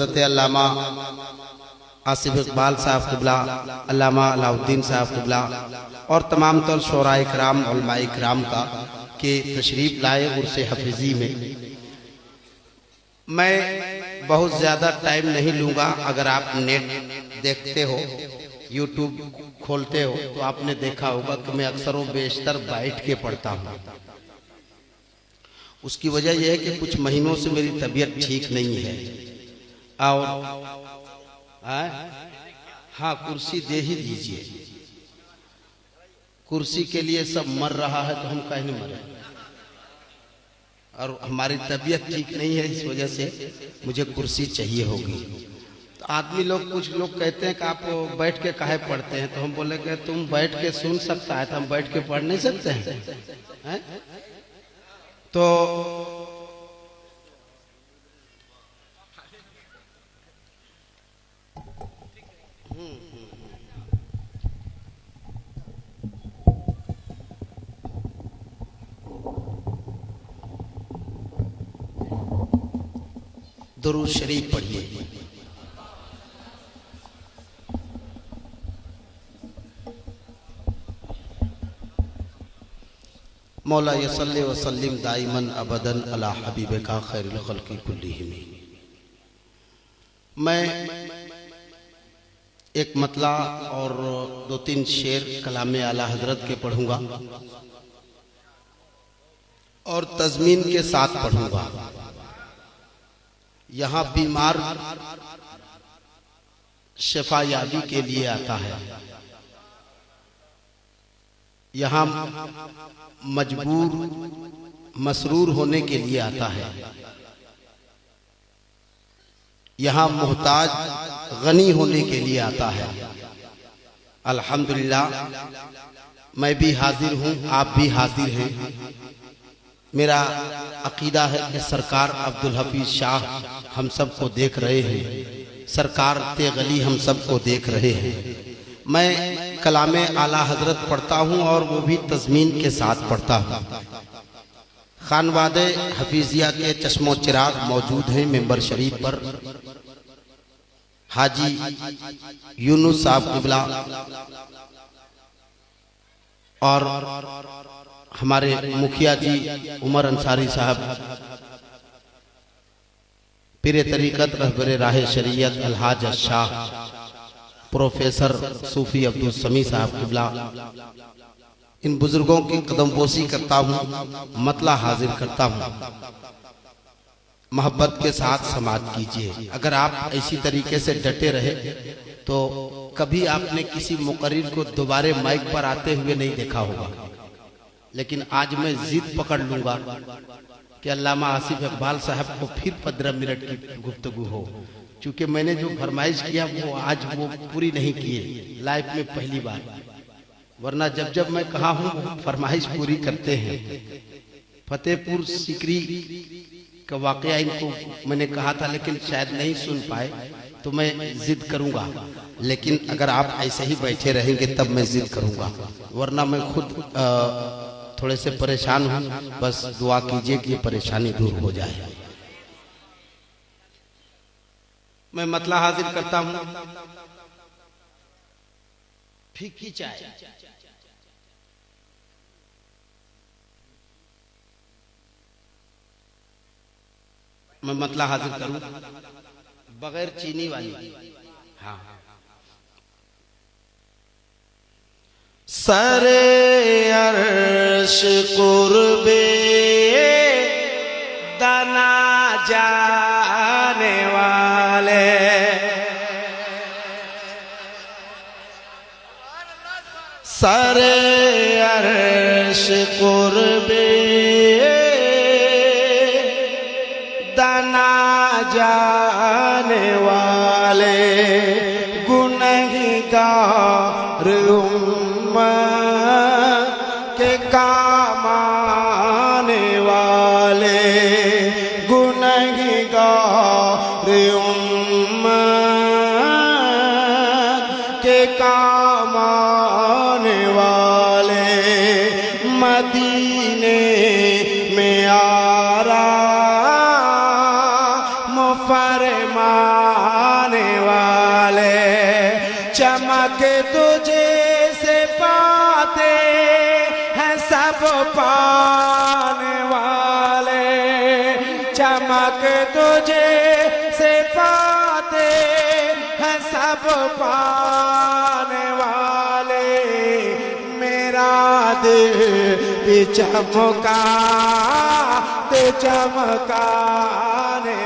अल्लामा आसिफ इकबाल साहब क़िबला, अल्लामा अलाउद्दीन साहब क़िबला और तमाम तर शोराए कराम उलमाए कराम का के तशरीफ़ लाए उर्स हफीज़ी में। मैं बहुत ज़्यादा टाइम नहीं लूँगा। अगर आप नेट देखते हो, यूट्यूब खोलते हो तो आपने देखा होगा कि मैं अक्सर व बेशतर बैठ के पढ़ता हूँ। उसकी वजह यह है कि कुछ महीनों से मेरी तबीयत ठीक नहीं है। और हाँ, कुर्सी दे ही दीजिए। कुर्सी के लिए सब मर रहा है तो हम कहीं नहीं मरे, और हमारी तबीयत ठीक नहीं है, इस वजह से मुझे कुर्सी चाहिए होगी। तो आदमी लोग, कुछ लोग कहते हैं कि आप बैठ के काहे पढ़ते हैं, तो हम बोले कि तुम बैठ के सुन सकता है तो हम बैठ के पढ़ नहीं सकते हैं? तो दुरूद शरीफ पढ़िए। मौला यसल्ली व सल्लिम दाइमन अबदन अला हबीबिका खैरुल खल्क़ि कुल्लिहिम। मैं एक मतला और दो तीन शेर कलामे आला हजरत के पढ़ूंगा और तज़मीन के साथ पढ़ूंगा। यहाँ बीमार शिफा याबी के लिए आता है, यहाँ मजबूर मसरूर होने के लिए आता है, यहाँ मोहताज गनी होने के लिए आता है। अल्हम्दुलिल्लाह, मैं भी हाजिर हूँ, आप भी हाजिर हैं। मेरा अकीदा है कि सरकार अब्दुल हफीज शाह हम सबको देख रहे हैं, सरकार तेगली हम सबको देख रहे हैं। मैं कलामे आला हजरत पढ़ता हूँ और वो भी तज़मीन के साथ पढ़ता हूँ। खानवादे हफीजिया के चश्मो चिराग मौजूद हैं मेंबर शरीफ पर। हाजी यूनुस साहब क़िबला और हमारे मुखिया जी उमर अंसारी साहब, पीरे तरीक़त रहबरे राह शरीयत अलहाज शाह प्रोफेसर सूफी अब्दुल समी साहब क़िबला, इन बुजुर्गों की कदमबोसी करता हूँ, मतला हाजिर करता हूँ। मोहब्बत के साथ समात कीजिए। अगर आप इसी तरीके से डटे रहे तो कभी आपने किसी मुकर्रिर को दोबारे माइक पर आते हुए नहीं देखा होगा। लेकिन आज मैं जिद पकड़ लूंगा कि अल्लामा आसिफ इकबाल साहब को फिर 15 मिनट की गुफ्तगू हो, क्योंकि मैंने जो फरमाइश किया वो आज वो पूरी नहीं किए लाइफ में पहली बार। वरना जब जब मैं कहा हूँ फरमाइश पूरी करते हैं। फतेहपुर सिकरी का वाकया इनको मैंने कहा था, लेकिन शायद नहीं सुन पाए, तो मैं जिद करूंगा। लेकिन अगर आप ऐसे ही बैठे रहेंगे तब मैं जिद करूंगा, वरना मैं खुद थोड़े से परेशान हूं। बस दुआ कीजिए कि ये परेशानी दूर हो जाए। मैं मतला हाजिर करता हूं। फीकी चाय, मैं मतला हाजिर करूं बगैर चीनी वाली। हाँ, सरे अर्श कुर्बे दना जाने वाले, सरे अर्श कुर्बे दना जाने वाले, गुनहगार के काम आने वाले, गुनहगार के काम आने वाले, मदीने में आराम फरमा वाले, चमक तुझे से पाते हैं सब पाने वाले, चमक तुझे से पाते हैं सब पाने वाले, मेरा दिल भी चमका दे चमकाने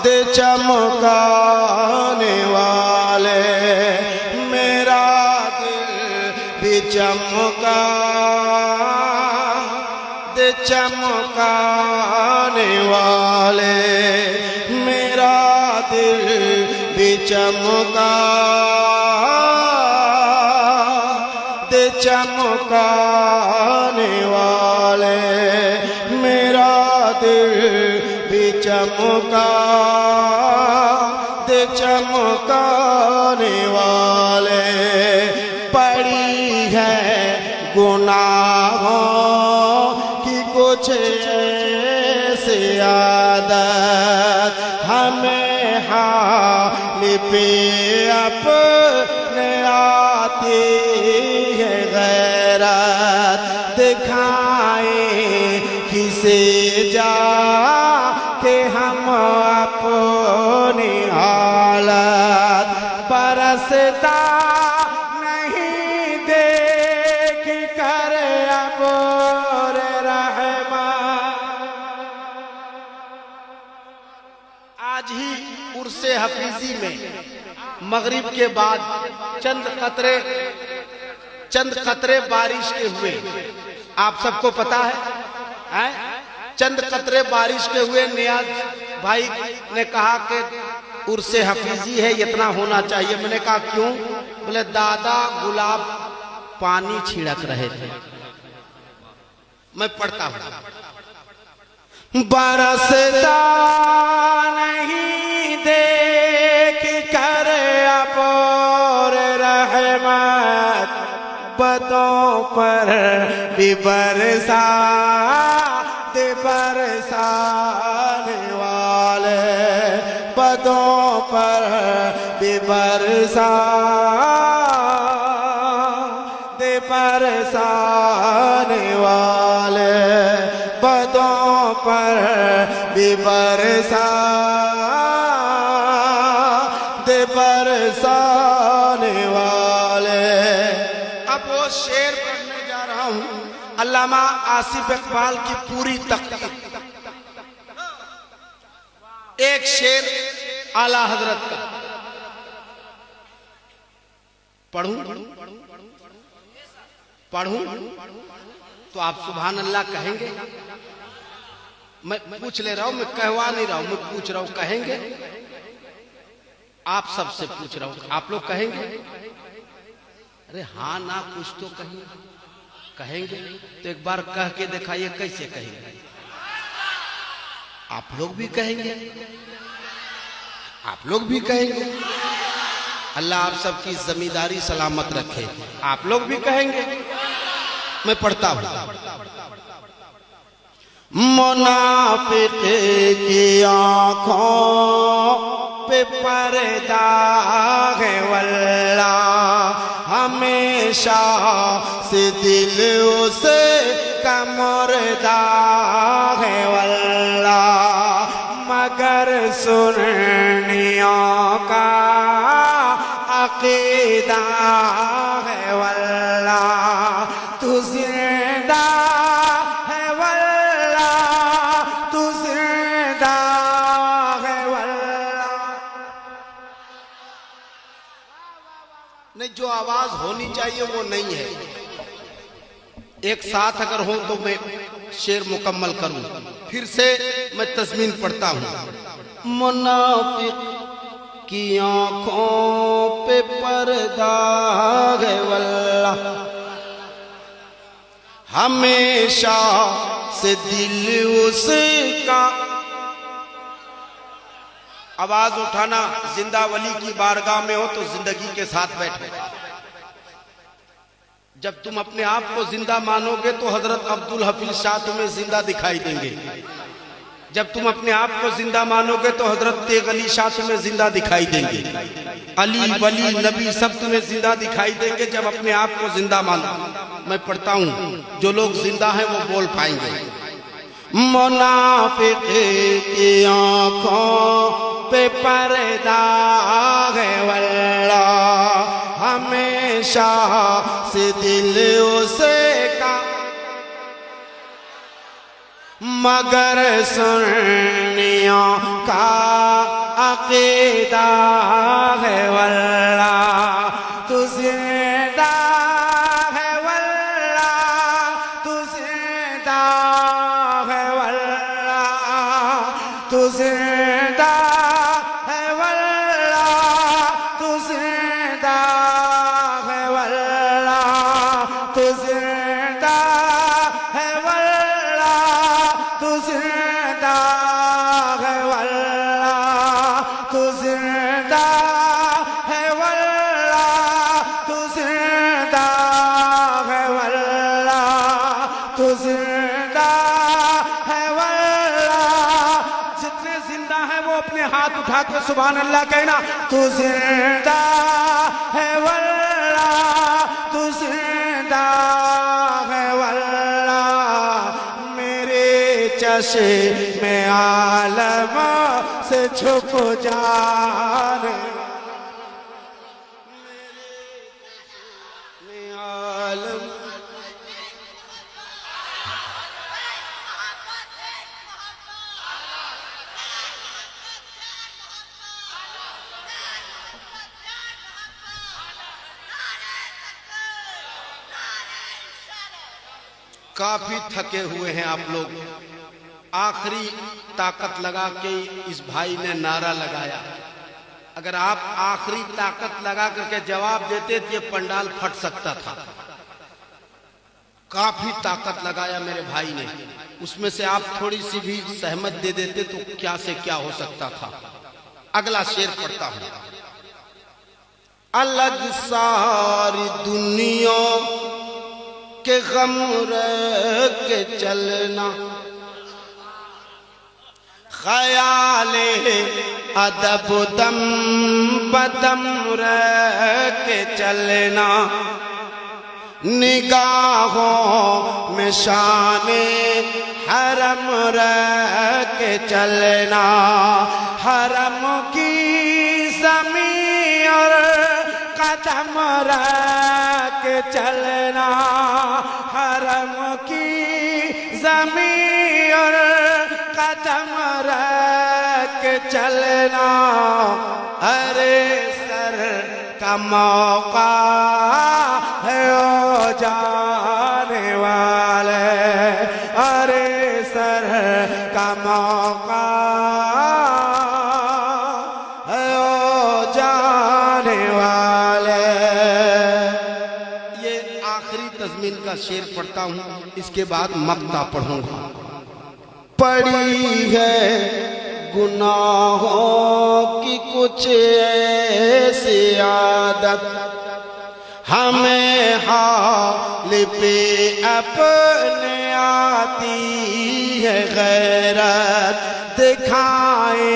दे चमकाने वाले, मेरा दिल भी चमका दे चमकाने वाले, मेरा दिल भी चमका दे चमकाने वाले, मेरा दिल भी चमका दे चमकाने वाले, पड़ी है गुनाहों की कुछ ऐसी आदत, हमें हाल पे अपने आती है गैरत, दिखाए किसे जा के हम अपनी हालत, बरसता नहीं देख कर अब रहमत। आज ही उर्से हफीजी में मगरिब के बाद चंद कतरे बारिश के हुए, आप सबको पता है? चंद कतरे बारिश के हुए। नियाज भाई ने कहा कि उर्से हफीजी है, इतना होना चाहिए। मैंने कहा क्यों? बोले दादा गुलाब पानी छिड़क रहे थे। मैं पढ़ता हूं, बरसता नहीं देख कर अब रहमत, बदों पर भी बरसा दे बरसाने वाले, बदों पर भी बरसा दे बरसाने वाले, बदों पर भी बरसा दे बरसाने वाले। अब वो शेर पढ़ने जा रहा हूं, अल्लामा आसिफ इकबाल की पूरी तकरीर, एक शेर आला हजरत का पढ़ूं तो आप सुभान अल्लाह कहेंगे? मैं पूछ ले रहा हूं, मैं कहवा नहीं रहा हूं, मैं पूछ रहा हूं, कहेंगे? आप सबसे पूछ रहा हूं, आप लोग कहेंगे? अरे हाँ ना कुछ तो कहेंगे तो एक बार कह के दिखाइए कैसे कहेंगे। आप लोग भी कहेंगे, आप लोग भी कहेंगे। अल्लाह आप सबकी जिम्मेदारी सलामत रखे। आप लोग भी कहेंगे। मैं पढ़ता हूं, मुनाफिक की आंखों पे पर्दा है वल्ला, हमेशा से दिल उसे का मुर्दा है वल्ला, मगर सुन्नियों का अकीदा है वल्ला, तू जिंदा है वल्ला, तू जिंदा है वल्ला। नहीं, जो आवाज होनी चाहिए वो नहीं है। एक साथ अगर हो तो मैं शेर मुकम्मल करूं। फिर से मैं तस्मीन पढ़ता हूं, मुनाफिक की आंखों पे पर्दा है वल्लाह, हमेशा से दिल उसका। आवाज उठाना, जिंदा वली की बारगाह में हो तो जिंदगी के साथ बैठे, जब तुम अपने आप को जिंदा मानोगे तो हजरत अब्दुल हफीज शाह तुम्हें जिंदा दिखाई देंगे। जब तुम अपने आप को जिंदा मानोगे तो हजरत तेग अली शाह तुम्हें जिंदा दिखाई देंगे। अली वली नबी सब तुम्हें जिंदा दिखाई देंगे जब अपने आप को जिंदा मानो। मैं पढ़ता हूँ, जो लोग जिंदा हैं वो बोल पाएंगे। मुनाफिक की आंखों पे पर्दा है वल्लाह, हमेशा से दिल उसे का, मगर सुन्नियों का अकीदा है वल्लाह, तू जिंदा है वल्लाह, तू जिंदा है वल्लाह, तू जिंदा है वल्लाह, तू जिंदा है वल्लाह, तू जिंदा है वल्लाह, तू जिंदा है वल्लाह, तू जिंदा है वल्लाह, तू जिंदा है वल्लाह, तू जिंदा है वल्लाह। जितने जिंदा है वो अपने हाथ उठा के सुभान अल्लाह कहना। तू जिंदा है वल्लाह, तू जिंदा है वल्लाह, मेरे चश्मे आलम से छुप जाने, मेरे आलम। काफी थके हुए हैं आप लोग। आखिरी ताकत लगा के इस भाई ने नारा लगाया। अगर आप आखिरी ताकत लगा करके जवाब देते तो ये पंडाल फट सकता था। काफी ताकत लगाया मेरे भाई ने, उसमें से आप थोड़ी सी भी सहमत दे देते तो क्या से क्या हो सकता था। अगला शेर पढ़ता हूं। अलग सारी दुनिया के गम रख के चलना, ख्याले अदब दम बदम रख के चलना, निगाहों में शाने हरम रख के चलना, हरम की ज़मीं और कदम रख के चलना, हरम की ज़मीं और कदम रख के चलना। अरे सर का मौका है ओ जाने वाले, अरे सर का मौका है ओ जाने वाले। ये आखिरी तज़मीन का शेर पढ़ता हूँ, इसके बाद मक्ता पढ़ूंगा। पड़ी है गुनाहों की कुछ ऐसी आदत, हमें हाल पे अपने आती है गैरत, दिखाए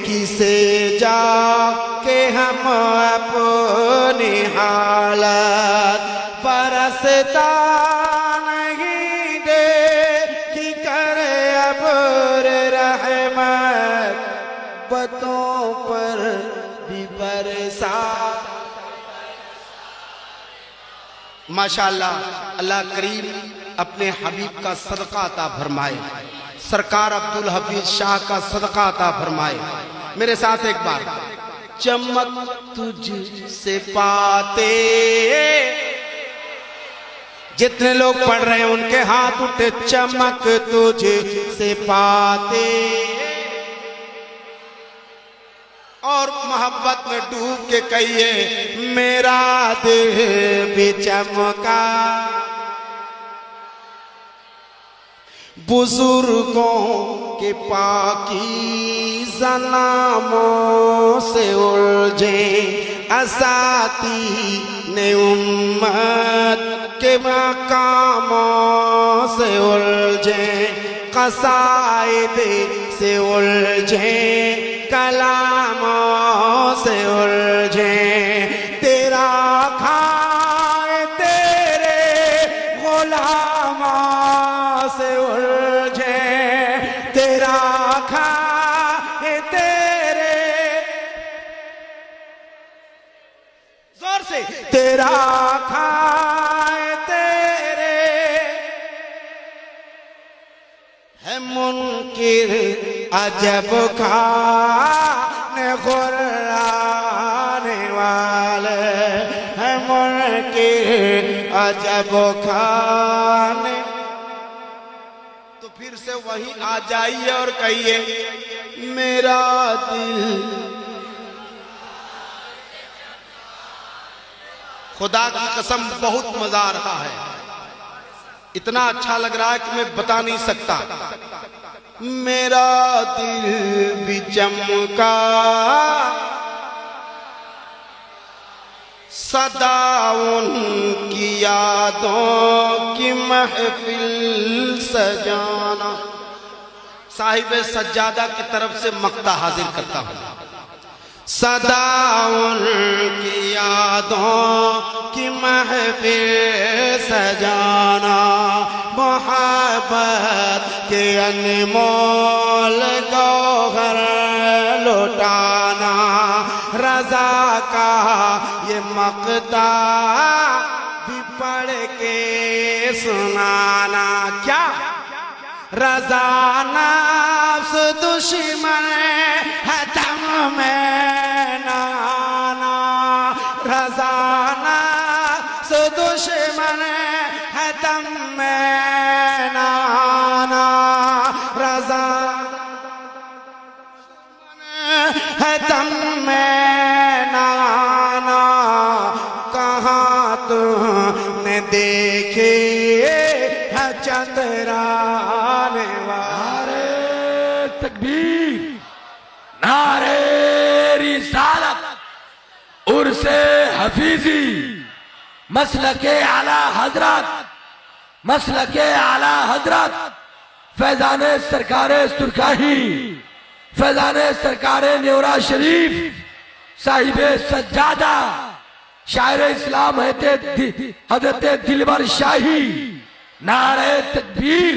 किसे जाके हम अपनी हालत, बरसता नहीं देखी करे अब्र रहमत, बतों पर भी बरसा। माशाअल्लाह, अल्लाह करीम अपने हबीब का सदका अता फरमाए, सरकार अब्दुल हफीज शाह का सदका अता फरमाए। मेरे साथ एक बार। चमक तुझ से पाते, जितने लोग पढ़ रहे हैं उनके हाथ उठे। चमक तुझ से पाते और मोहब्बत में डूब के कहिए मेरा दिल भी चमका। बुजुर्गों के पाकीज़ा नामों से उलझे असाती ने उम्मत, के मकामों से उलझे, कसाइद से उलझे, कलामों से उलझे, तेरा खाए तेरे गुलामों से उलझे, तेरा खाए तेरे, जोर से, तेरा खाए तेरे है मुनकिर अजब खाने खुराने वाले है मुनकिर अजब खाने। तो फिर से वही आ जाइए और कहिए मेरा दिल, खुदा की कसम बहुत मजा आ रहा है, इतना अच्छा लग रहा है कि मैं बता नहीं सकता। मेरा दिल भी चमका सदा उनकी यादों की महफिल सजाना। साहिब सज्जादा की तरफ से मक्ता हाजिर करता हूँ। सदा उनकी यादों की महफिल सजाना, मोहब्बत के अनमोल गौहर लुटाना, रजा का ये मक्ता भी पढ़ के सुनाना। क्या रजा नफ्स दुश्मन है दम में नाना, रजा नफ्स दुश्मन है दम में नाना, रजा है दम में नाना। कहाँ तुमने देखे है चंद्राने वाले। तकबीर, नारे रिसालत, उर्से हफीजी, मसलके आला हजरत, मसलके आला हजरत, फैजाने सरकारे सुरखाही, फैजाने सरकारे न्योरा शरीफ, साहिबे सज्जादा, शायर इस्लाम हजरत दिलबर शाही। नारे तकबीर,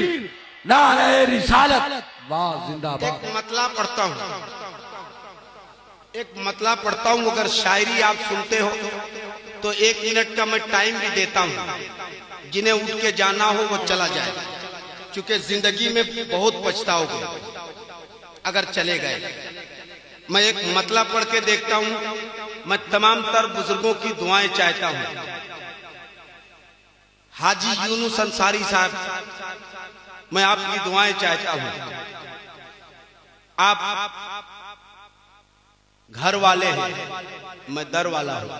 नारे रिसालत, वाह जिंदाबाद। एक मतला पढ़ता हूँ, एक मतला पढ़ता हूँ। अगर शायरी आप सुनते हो तो 1 मिनट का मैं टाइम भी देता हूँ। जिन्हें उठ के जाना हो वो चला जाए, क्योंकि जिंदगी में बहुत पछताओगे अगर चले गए। मैं एक मतला पढ़ के देखता हूँ। मैं तमाम तर बुजुर्गों की दुआएं चाहता हूँ। हाजी यूनुस अंसारी साहब, मैं आपकी दुआएं चाहता हूँ। आप घर वाले हैं, मैं दर वाला हूं।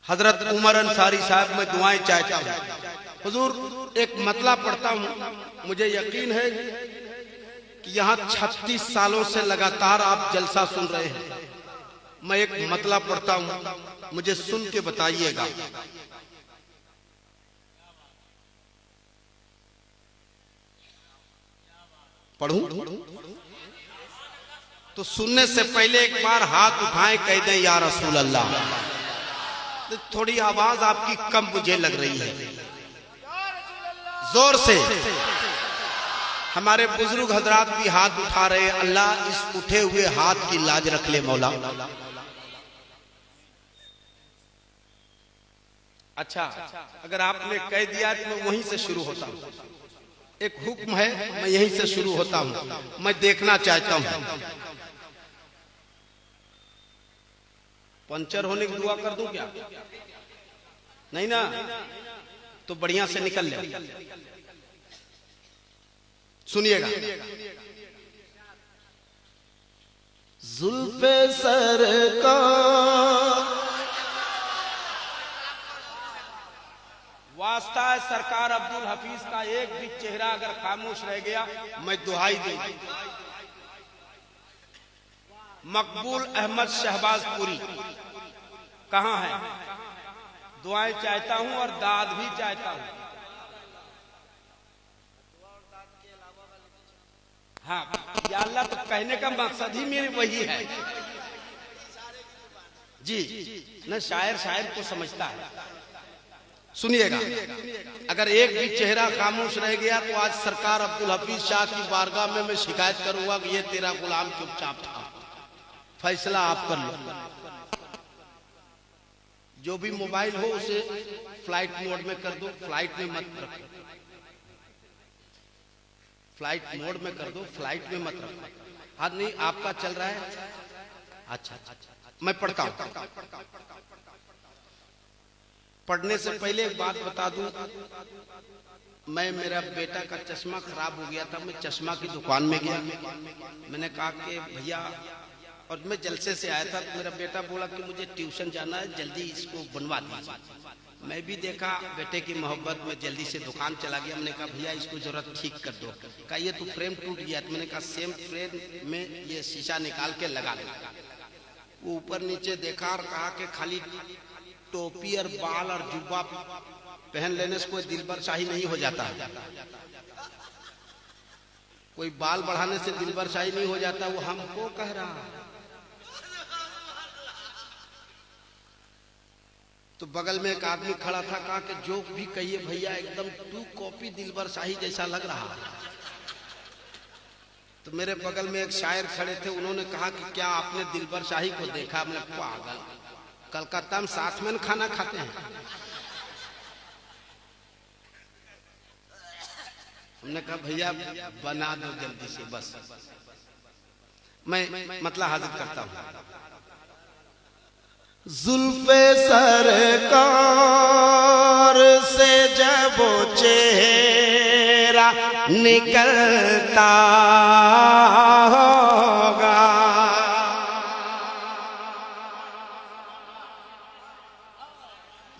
हजरत उमर अंसारी साहब, मैं दुआएं चाहता हूं। हुजूर एक मतला पढ़ता हूं। मुझे यकीन है कि यहां 36 सालों से लगातार आप जलसा सुन रहे हैं। मैं एक मतला पढ़ता हूं, मुझे सुन के बताइएगा। पढ़ूं? तो सुनने से पहले एक बार हाथ उठाएं, कह दें या रसूल अल्लाह। थोड़ी आवाज आपकी कम मुझे लग रही है, जोर से। हमारे बुजुर्ग हजरात भी हाथ उठा रहे हैं। अल्लाह इस उठे हुए हाथ की लाज रख ले मौला। अच्छा, अगर आपने कह दिया तो मैं वहीं से शुरू होता हूं। एक हुक्म है, मैं यहीं से शुरू होता हूं। मैं देखना चाहता हूं। पंचर होने की दुआ कर दूं क्या? नहीं ना, तो बढ़िया से निकल ले। सुनिएगा। जुल्फे सर का वास्ता है सरकार अब्दुल हफीज का, एक भी चेहरा अगर खामोश रह गया मैं दुहाई दूंगा। मकबूल अहमद शहबाजपुरी कहां है? दुआएं चाहता हूं और दाद भी चाहता हूं। हाँ या अल्लाह, तो कहने का मकसद ही मेरे वही है जी। न शायर शायर को समझता है। सुनिएगा, अगर एक भी चेहरा खामोश रह गया तो आज सरकार अब्दुल हफीज शाह की बारगाह में मैं शिकायत करूंगा कि ये तेरा गुलाम चुपचाप था, फैसला आप कर लो। जो भी मोबाइल हो उसे फ्लाइट मोड में कर दो, फ्लाइट में मत रखो, फ्लाइट मोड में कर दो, फ्लाइट में मत रखो। हाँ नहीं आपका चल रहा है, अच्छा मैं पढ़ता हूं। पढ़ने से पहले एक बात बता दूं, मेरा बेटा का चश्मा खराब हो गया था, मैं चश्मा की दुकान में गया, मैंने कहा कि भैया, और मैं जलसे से आया था, तो मेरा बेटा बोला कि मुझे ट्यूशन जाना है, जल्दी इसको बनवा दीजिए। मैं भी देखा बेटे की मोहब्बत में जल्दी से दुकान चला गया। मैंने कहा भैया इसको जरूरत ठीक कर दो। कहा ये तो फ्रेम टूट गया। तो मैंने कहा सेम फ्रेम में ये शीशा निकाल के लगा दो। वो ऊपर नीचे देखा और कहा कि खाली टोपी और बाल और जुब्बा पहन लेने से कोई दिलबर शाही नहीं हो जाता, कोई बाल बढ़ाने से दिलबर शाही नहीं हो जाता। वो हमको कह रहा है। तो बगल में एक आदमी खड़ा था, कहा कि जो भी कहिए भैया एकदम टू कॉपी दिलबर शाही जैसा लग रहा है। तो मेरे बगल में एक शायर खड़े थे, उन्होंने कहा कि क्या आपने दिलबर शाही को देखा? हमने पागल, कलकत्ता में साथ में खाना खाते हैं। हमने कहा भैया बना दो जल्दी से, बस मैं मतलब हाजिर करता हूं। जुल्फे सरकार से जब चेहरा निकलता होगा,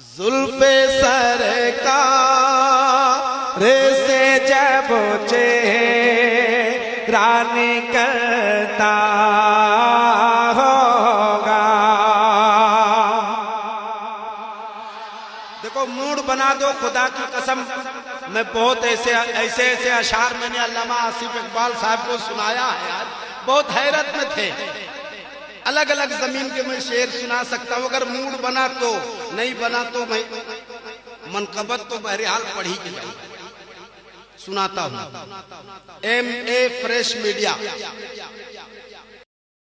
जुल्फे सरकार से जब चेहरा निकलता होगा। देखो मूड बना दो, खुदा की कसम मैं बहुत ऐसे अशार मैंने अल्लामा आसिफ इकबाल साहब को सुनाया है, आज बहुत हैरत में थे। अलग अलग जमीन के मैं शेर सुना सकता हूँ, अगर मूड बना तो, नहीं बना तो मैं मनकबत तो बहरहाल पढ़ी के जाऊँ। सुनाता हूँ। MA fresh media